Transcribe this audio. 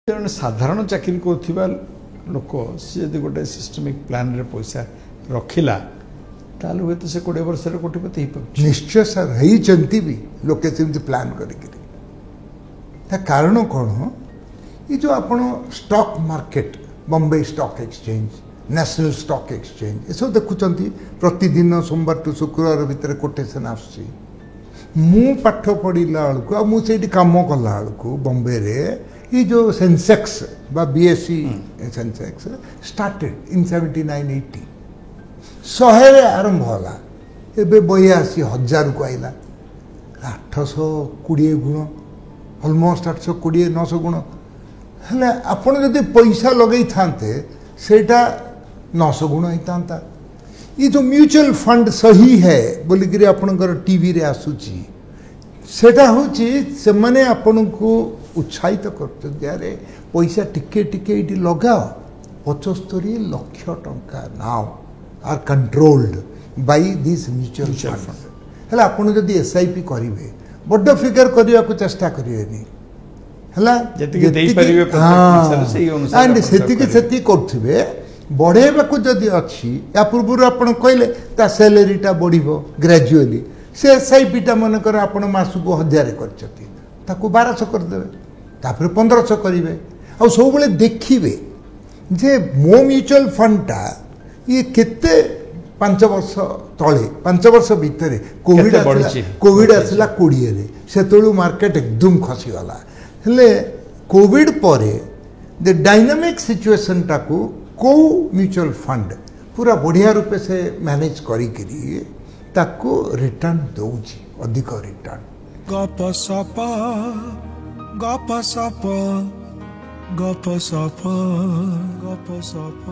जन साधारण चाकरी करुवा लोक सी यदि गोटे सिस्टमिक प्लान रे पैसा रखिला ताल हुए तो से 20 वर्ष कोटिपति हो पारे निश्चय सर होती भी लोके सेमती प्लान कर कारण कौन ये जो आपण stock market Bombay stock exchange national stock exchange ये सब देखुं प्रतिदिन सोमवार टू शुक्रवार भितर कोटेसन आसुची मु पाठ पढ़ला बेलू मुझे कम कला बेलू बॉम्बे रे ये जो सेंसेक्स बा बीएससी सेंसेक्स स्टार्टेड इन 79-80 100 आरंभ होला एबे 82,000 को आइला 820 गुण ऑलमोस्ट 820-900 गुण हेले आपण जदि पैसा लगई थांते सेटा 900 गुण होता ये जो म्यूचुअल फंड सही है बोलिक आपणकर टीवी रे आसुची सेटा होची से माने आपण को उत्साहित कर पैसा टिके टिके ये लगाओ 75 लाख टंका now are controlled by this mutual fund हेला आपण जदि एसआईपी करिवे बड़ फिगर करने को चेष्टा करिवेनी हेला जति देई परिवे प्रतिशत सही अनुसार एंड सेति करथिबे बढ़ेबा को जदि अछि या पूर्व आपण कहले ता सैलरीटा बढ़िबो ग्रेजुअली से एसआईपी टा मन कर आपण मासु को 1000 करछथि ताको 1200 कर देबे तापर 1500 करिवे आ सब बेले देखिबे जे मो म्यूचुअल फंड टा ये केते 5 वर्ष तले 5 वर्ष भितर कोविड आसला 20 रे सेतळु मार्केट एकदम खसी गला हेले कोविड परे द डायनामिक सिचुएशन टाको को म्यूचुअल फंड पूरा बढ़िया रूपे से मैनेज करी ताको रिटर्न दउची अधिक रिटर्न गपसप गपसप गपसप गपसप